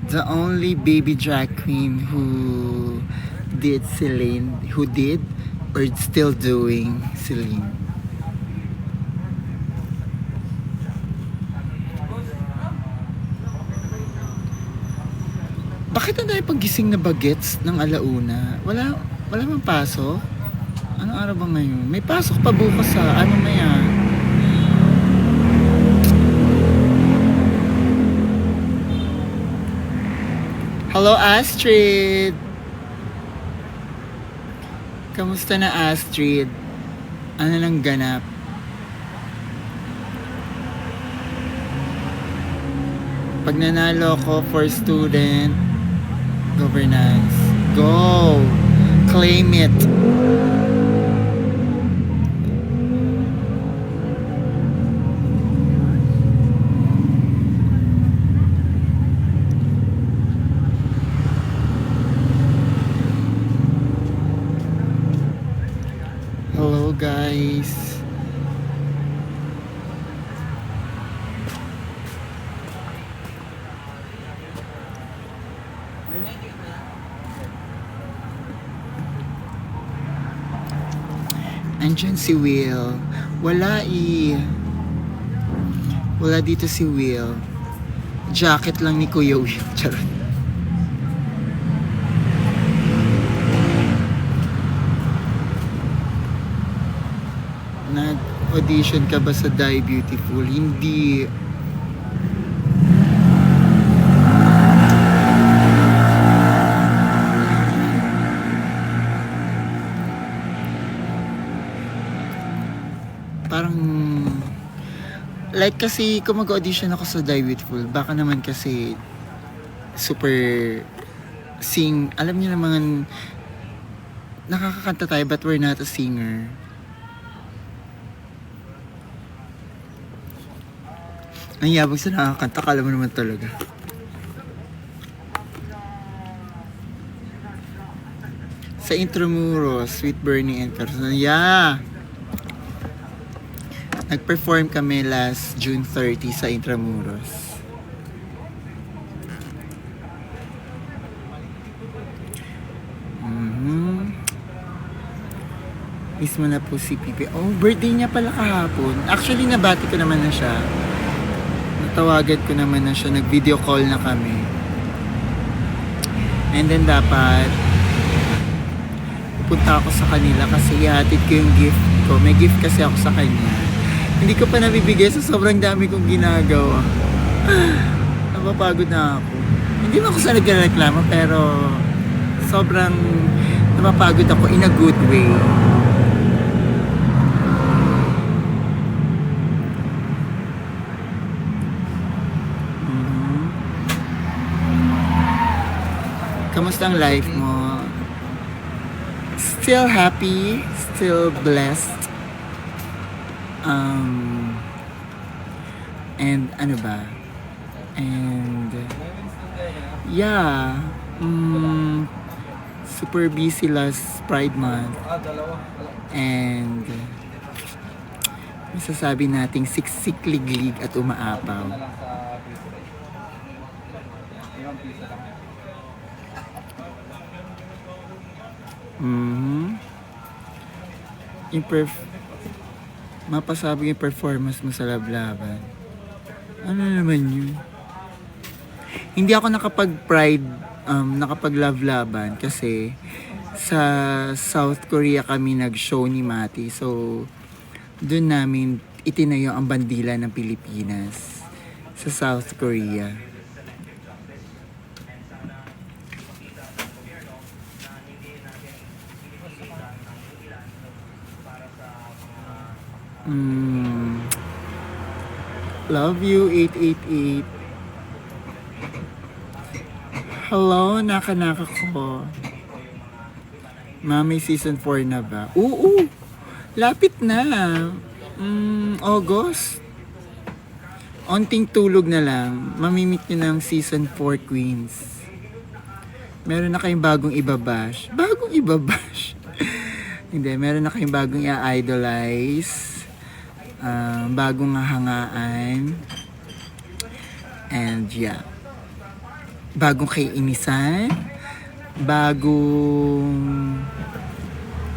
The only baby drag queen who did Celine, who did or still doing Celine. Bakit ang dami paggising na bagets ng alauna? Wala mang pasok? Anong araw ba ngayon? May pasok pa bukas sa ano na yan? Hello Astrid! Kamusta na Astrid? Ano nang ganap? Pag nanalo ko for student governance, go! Claim it! Hello guys! Andyan si Will. Wala dito si Will. Jacket lang ni Kuya Will. Charot. Nag-audition ka ba sa Die Beautiful? Hindi. Parang like kasi kung mag-audition ako sa Die Beautiful, baka naman kasi super alam niyo naman nakakakanta tayo but we're not a singer. Ang yabang sa nakakanta, kala mo naman talaga. Sa Intramuros, Sweet Bernie and Carson. Yeah! Nag-perform kami last June 30 sa Intramuros. Mismo na po si Pipi. Oh, birthday niya pala kahapon. Actually, nabati ko naman na siya. Natawagan ko naman na siya. Nag-video call na kami. And then dapat pupunta ako sa kanila kasi ihatid ko yung gift ko. May gift kasi ako sa kanya. Hindi ko pa nabibigay sa sobrang dami kong ginagawa. Napapagod na ako. Hindi mo ako sa nagreklamo pero sobrang napapagod ako in a good way. Kamusta ang life mo? Still happy? Still blessed? And ano ba? And yeah, super busy last Pride Month. And masasabi nating siksik, liglig at umaapaw. Mapasabi yung performance mo sa lablaban. Ano naman yun? Hindi ako nakapag-love-laban kasi sa South Korea kami nag-show ni Mati. So, doon namin itinayo ang bandila ng Pilipinas sa South Korea. Love you, 888. Hello, naka-naka ko. Mami, season 4 na ba? Oo, lapit na. August. Onting tulog na lang. Mamimit nyo ng season 4 queens. Meron na kayong bagong ibabash. Bagong ibabash? Hindi, meron na kayong bagong i-idolize. Bagong hangaan. And yeah. bagong kaiinisan, bagong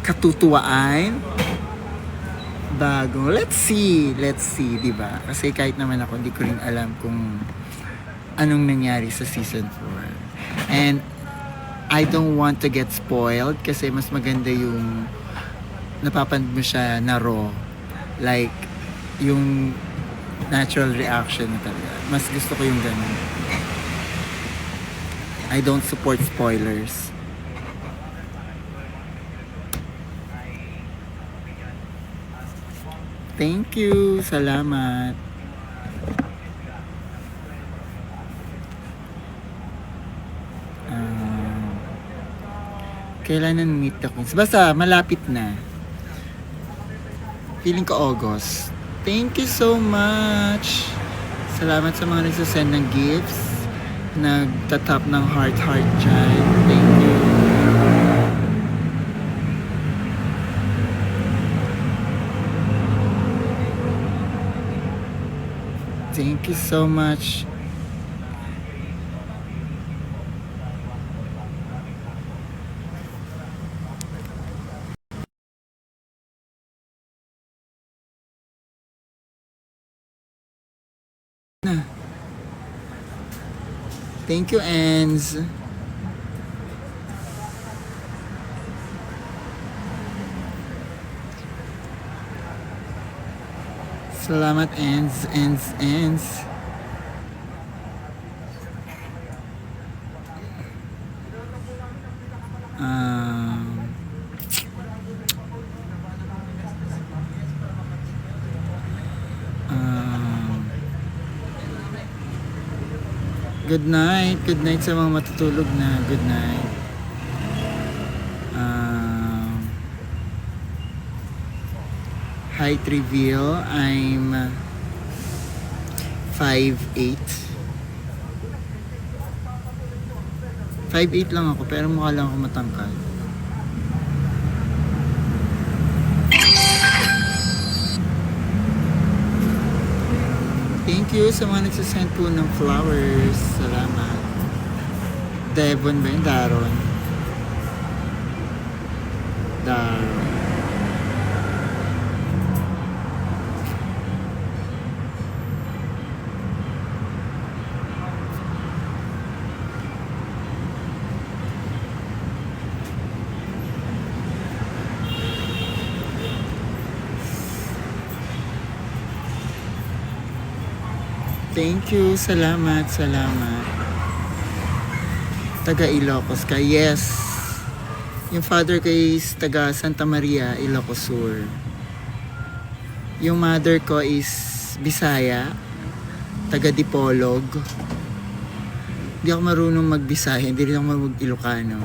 katutuwaan, let's see, di ba? Kasi kahit naman ako, hindi ko rin alam kung anong nangyari sa season 4. And I don't want to get spoiled kasi mas maganda yung napapanood mo siya na raw. Like, yung natural reaction na talaga. Mas gusto ko yung ganun. I don't support spoilers. Thank you. Salamat. Kailan meet the Queens? Basta, malapit na. Feeling ko August. Thank you so much. Salamat sa mga nagsasend ng gifts. Nagtatap ng heart dyan. Thank you. Thank you so much. Thank you, Enz. Salamat, Enz. Good night sa mga matutulog na. Good night. Height reveal, I'm 5'8". 5'8 lang ako, pero mukha lang ako matangkad. Thank you sa mga nagsasend po ng flowers. Salamat. Devon ba yun? Daron. Thank you. Salamat. Taga Ilocos ka. Yes. Yung father ko is taga Santa Maria, Ilocos Sur. Yung mother ko is Bisaya, taga Dipolog. Hindi ako marunong mag-Bisaya, hindi rin ako mag-Ilocano.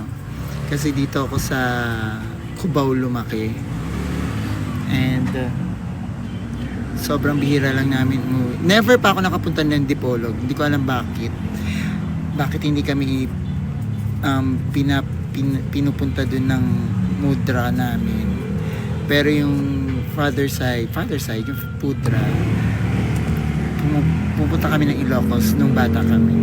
Kasi dito ako sa Cubao lumaki. And sobrang bihira lang namin umuwi. Never pa ako nakapunta ng Dipolog. Hindi ko alam bakit. Bakit hindi kami pinupunta dun ng mudra namin. Pero yung father side, yung pudra, pupunta kami ng Ilocos nung bata kami.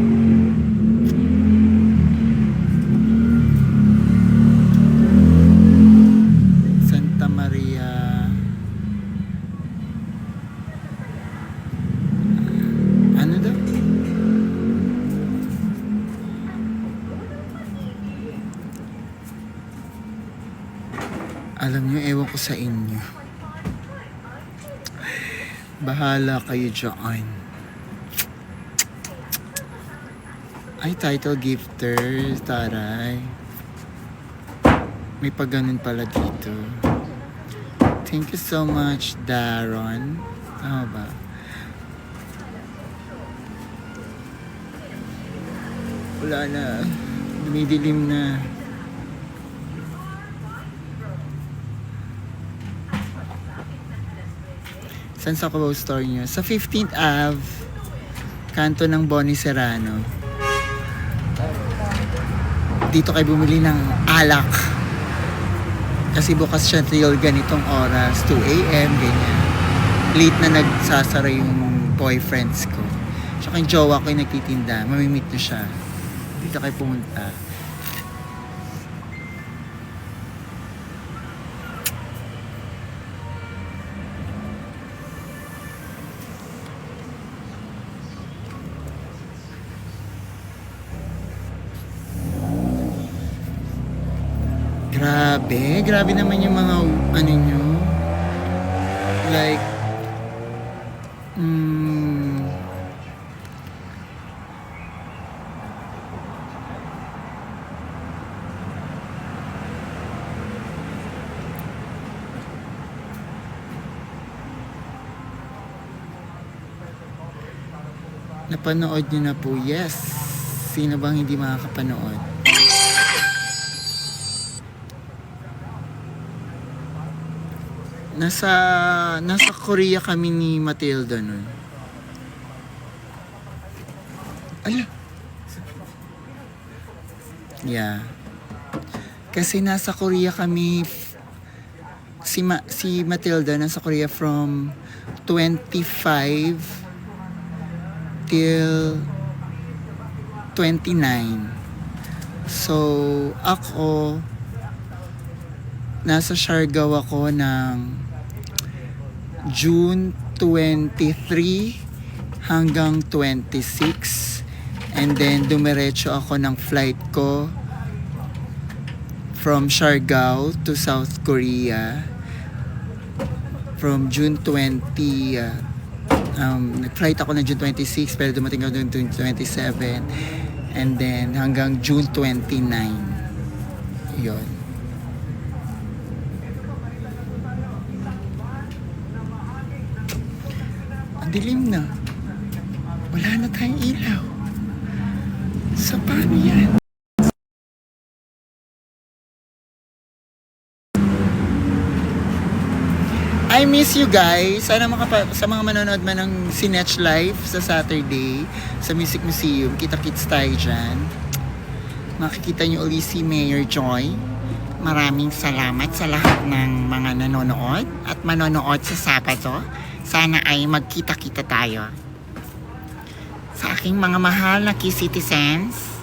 Santa Maria. Ano daw? Alam nyo, ewan ko sa inyo. Bahala kayo dyan. Ay, title gifter. Taray. May pagganon pala dito. Thank you so much, Daron. Tama ba? Wala na. Dumidilim na. Saan sa Cubao store nyo? Sa 15th Ave, kanto ng Bonnie Serrano. Dito kayo bumili ng alak. Kasi bukas siya till ganitong oras, 2 a.m. ganyan. Late na nagsasara yung boyfriends ko. Tsaka yung jowa ko yung nagtitinda, mamimit na siya. Dito kayo pumunta. Grabe naman yung mga ano nyo. Like, napanood nyo na po. Yes. Sino bang hindi makakapanood? Nasa Korea kami ni Matilda nun. Ala. Yeah. Kasi nasa Korea kami, si Matilda nasa Korea from 25 till 29. So, ako nasa Siargao ako ng June 23 hanggang 26, and then dumiretso ako ng flight ko from Siargao to South Korea from June 20. Nag-flight ako ng June 26 pero dumating ako June 27, and then hanggang June 29 yon. Dilim na. Wala na tayong ilaw. So, paano yan? I miss you guys. Sana sa mga manonood man ng Sinetch Live sa Saturday sa Music Museum, kita-kits tayo dyan. Makikita nyo ulit si Mayor Joy. Maraming salamat sa lahat ng mga nanonood at manonood sa Sabado. Sana ay magkita-kita tayo. Sa aking mga mahal na key citizens,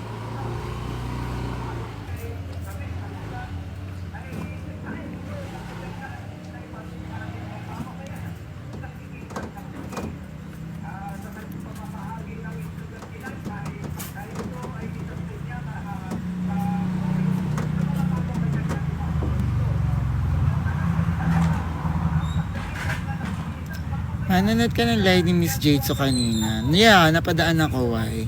nanonood ka ng live ni Miss Jade so kanina. Yeah, napadaan ako. Why?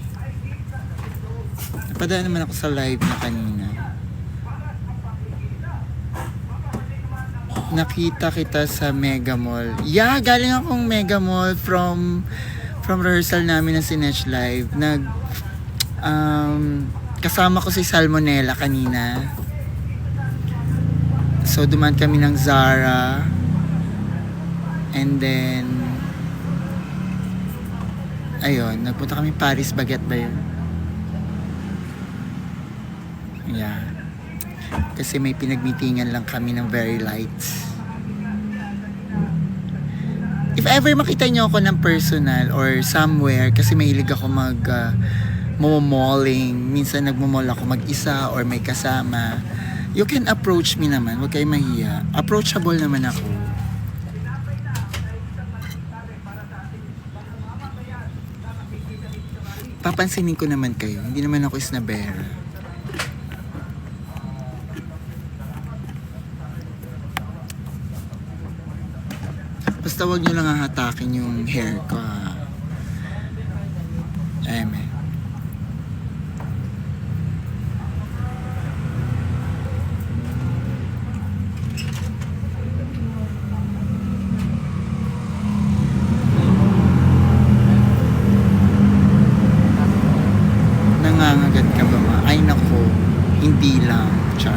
Napadaan naman ako sa live na kanina. Nakita kita sa Mega Mall. Yeah, galing akong Mega Mall from rehearsal namin ng Sinetch Live. Kasama ko si Salmonella kanina. So, dumaan kami ng Zara. And then, ayun, nagpunta kami Paris Baguette ba yun? Yeah. Kasi may pinagmeetingan lang kami ng Very Lights. If ever makita nyo ako ng personal or somewhere, kasi mahilig ako momalling, minsan nagmamall ako mag-isa or may kasama, you can approach me naman, huwag kayo mahiya. Approachable naman ako. Papansinin ko naman kayo. Hindi naman ako isnabera. Basta wag nyo lang hahatakin yung hair ko. Amen. Nangangagat ka ba ma? Ay nako, hindi lang. Char.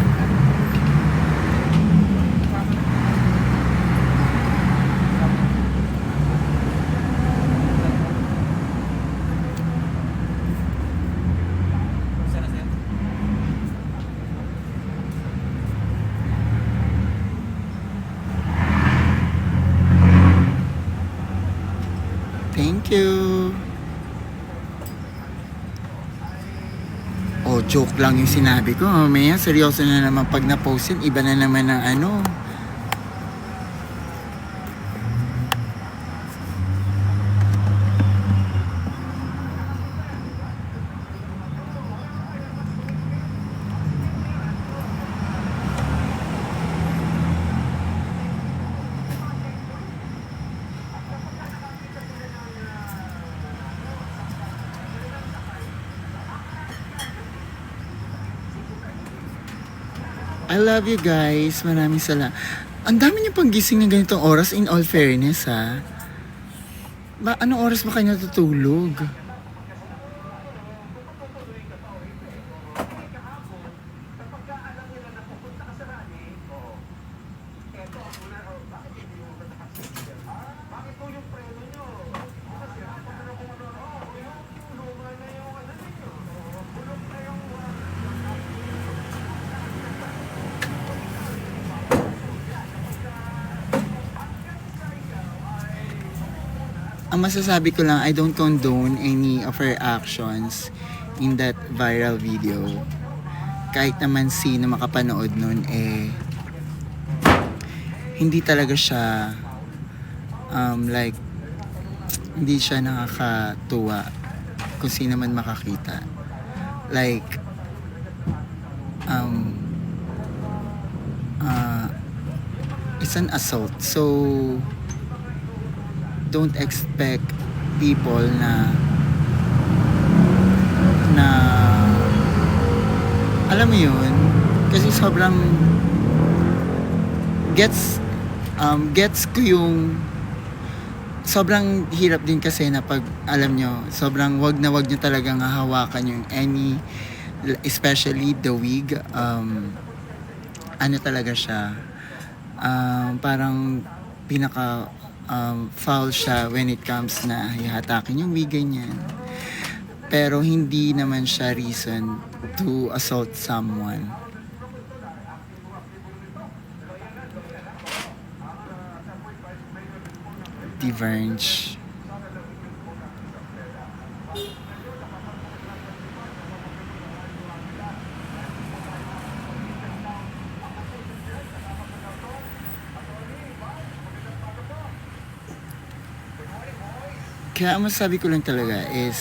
Thank you. joke lang yung sinabi ko. Mamaya, seryoso na naman pag na-post yun. Iba na naman ng ano. I love you guys. Maraming salamat. Ang dami niyo pang gising ng ganitong oras, in all fairness, ha? Anong oras ba kayo natutulog? Ang masasabi ko lang, I don't condone any of her actions in that viral video. Kahit naman sino makapanood nun, hindi talaga siya, like, hindi siya nakakatuwa kung sino man makakita. Like, it's an assault. So, don't expect people na alam mo yun, kasi sobrang gets ko yung sobrang hirap din kasi na pag alam nyo, sobrang wag nyo talagang hahawakan yung any, especially the wig. Ano talaga siya, parang pinaka foul siya when it comes na hihatakin yung wig, ganyan. Pero hindi naman siya reason to assault someone. Diverge. Kaya ang masasabi ko lang talaga is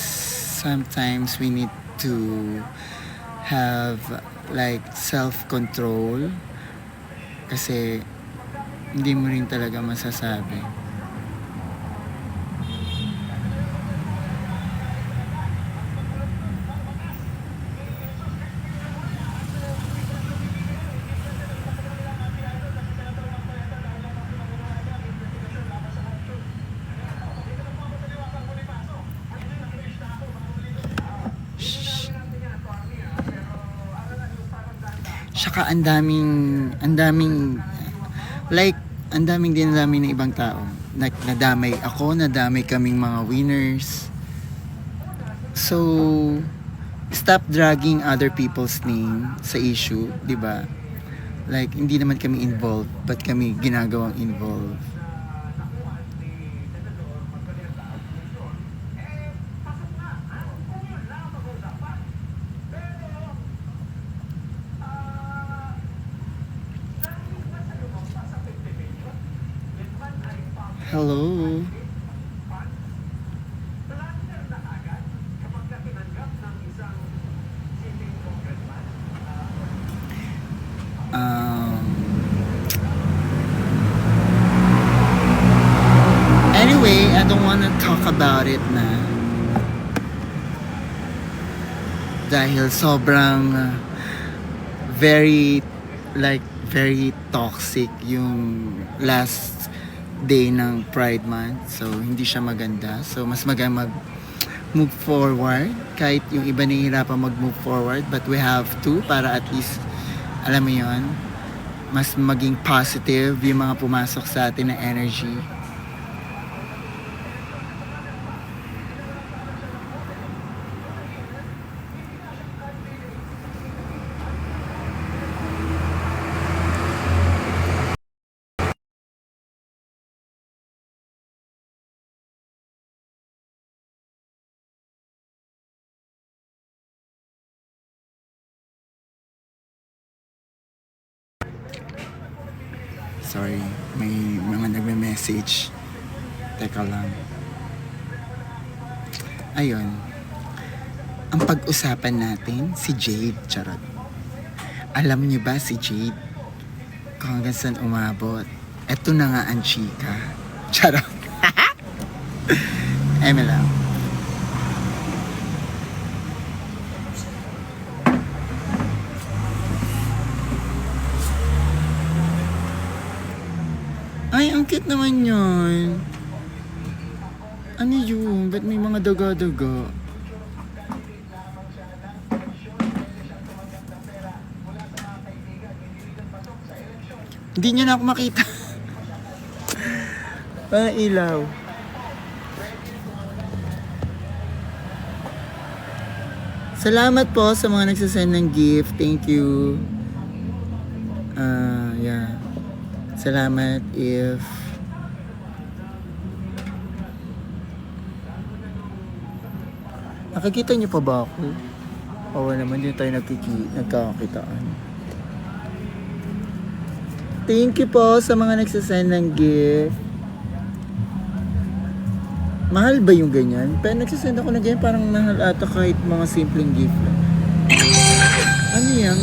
sometimes we need to have like self-control kasi hindi mo rin talaga masasabi. Saka ang daming like ang daming dinadamay ng ibang tao. Like, nadamay ako, nadamay kaming mga winners. So, stop dragging other people's name sa issue, 'di ba? Like, hindi naman kami involved, but kami ginagawang involved. Hello. Anyway, I don't wanna talk about it na. Dahil sobrang very toxic yung last day ng Pride Month. So, hindi siya maganda. So, mas maganda move forward. Kahit yung iba nahihirapan mag-move forward. But we have to para at least, alam mo yun, mas maging positive yung mga pumasok sa atin na energy. Sorry, may mga nagme-message. Teka lang. Ayun. Ang pag-usapan natin, si Jade. Charot. Alam niyo ba si Jade? Kung hanggang saan umabot. Eto na nga ang chika. Charot. Eme lang. Ay, ang cute naman yun. Ano yun? Ba't may mga daga-daga? Hindi nyo na ako makita. Parang ilaw. Salamat po sa mga nagsasend ng gift. Thank you. Yeah. Salamat if nakikita niyo pa ba ako? Oo naman, hindi tayo nagkakakitaan. Thank you po sa mga nagsasend ng gift. Mahal ba yung ganyan? Pero nagsasend ako ng ganyan, parang mahal ata kahit mga simpleng gift lang. Ano yan?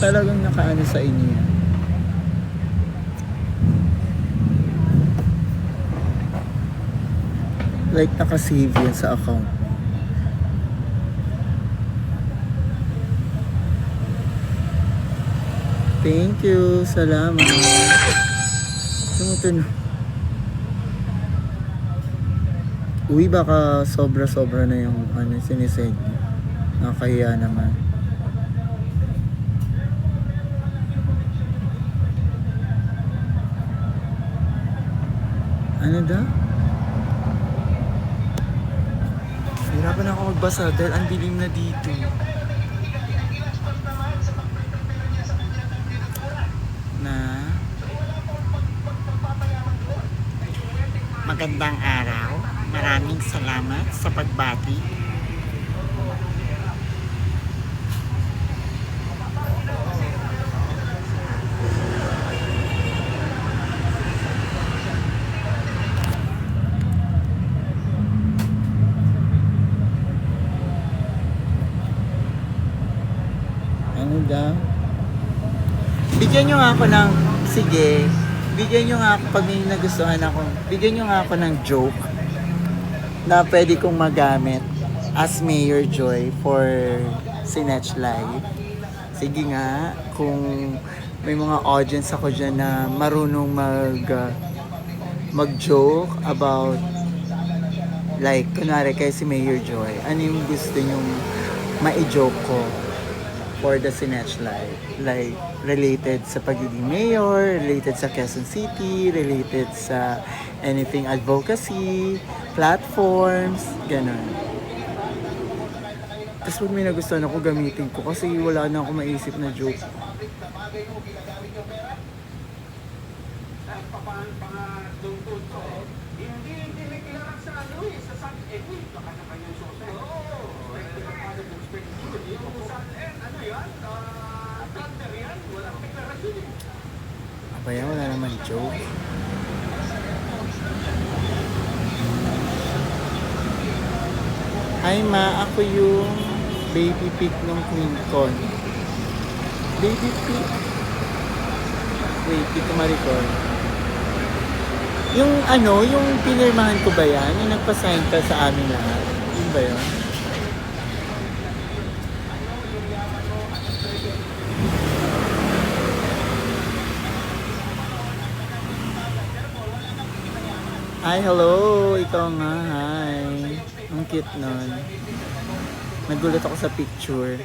Talagang nakaano sa inyo yan? Like nakasave yan sa account. Thank you. Salamat. Tumutunog. Uy, baka sobra-sobra na yung sinisend niyo. Nakakahiya naman. Ano daw? Hirapan ako magbasa dahil ang dilim na dito. Magandang araw. Maraming salamat sa pagbati. Ano daw? Bigyan nyo nga ako ng, sige, bigyan nyo nga ako pag may nagustuhan ako, bigyan nyo nga ako ng joke na pwede kong magamit as Mayor Joy for Sinech Live. Sige nga, kung may mga audience ako dyan na marunong mag-joke about, like, kunwari kay si Mayor Joy, ano yung gusto nyong ma-joke ko for the Sinech Live? Like, related sa pagiging mayor, related sa Quezon City, related sa anything advocacy, platforms, ganun. Tapos pag may nagustuhan ako, gamitin ko kasi wala na ako maisip na joke. Abaya, wala naman joke. Hi ma, ako yung baby pig ng Queen Con. Baby pig? Wait, dito ma-record. Yung yung pinirmahan ko ba yan? Yung nagpa-sign ka sa amin lahat? Yun ba yun? Hi, hello! Ikaw nga, hi! Ang cute nun. Nagulat ako sa picture.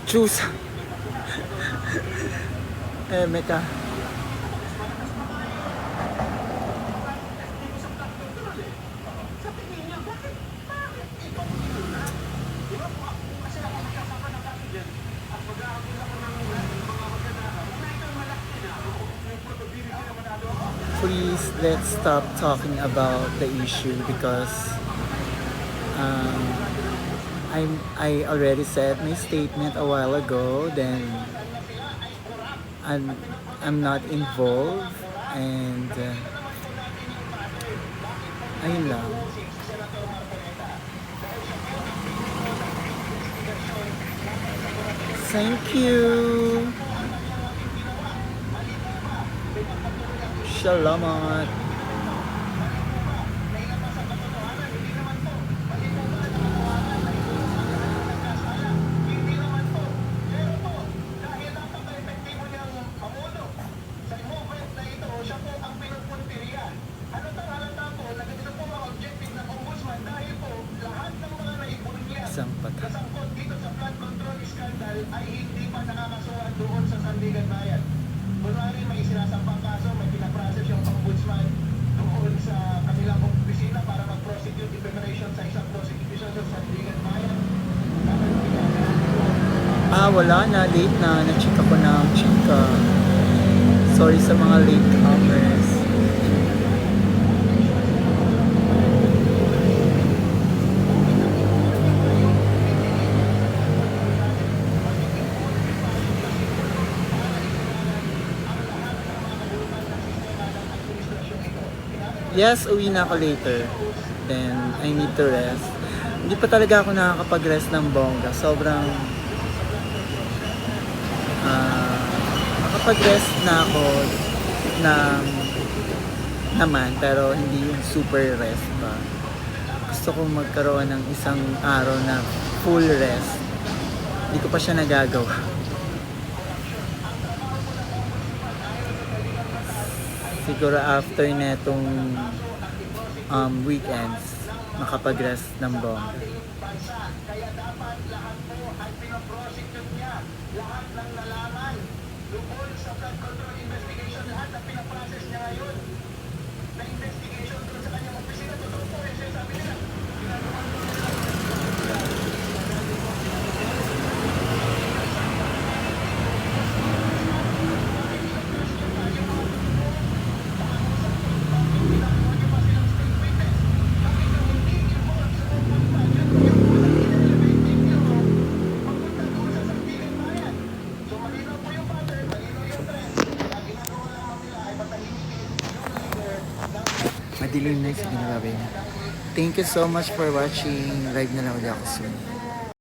Choose! Meka. Please, let's stop talking about the issue because I already said my statement a while ago, then I'm, I'm not involved, and ayun lang. Thank you. Salamat. Isang pata. Dito sa flood control scandal ay hindi pa nakakasuhan doon sa Sandigan Bayan. Kunwari may sinasampang kaso, may pinaprocess yung ombudsman doon sa kanilang opisina para mag-prosecute in preparation sa isang prosecution sa Sandigan Bayan. Wala na. Late na. Na-check ako ng chika. Sorry sa mga late comers. Yes, uwi na ako later. Then, I need to rest. Hindi pa talaga ako nakakapag-rest ng bongga. Sobrang nakapag-rest na ako ng naman, pero hindi yung super rest pa. Gusto ko magkaroon ng isang araw na full rest. Hindi ko pa siya nagagawa. Siguro after netong weekends, makapag-rest ng bongga. Kaya dapat lahat po ay pinaprosecute niya. Lahat ng nalaman doon sa flood control investigation, lahat na pinaprocess niya ngayon na investigation doon sa kanyang opisina. Totoo po, yung sinasabi nila. Madilim na, sige na, babay na. Thank you so much for watching. Live na lang ulit ako soon.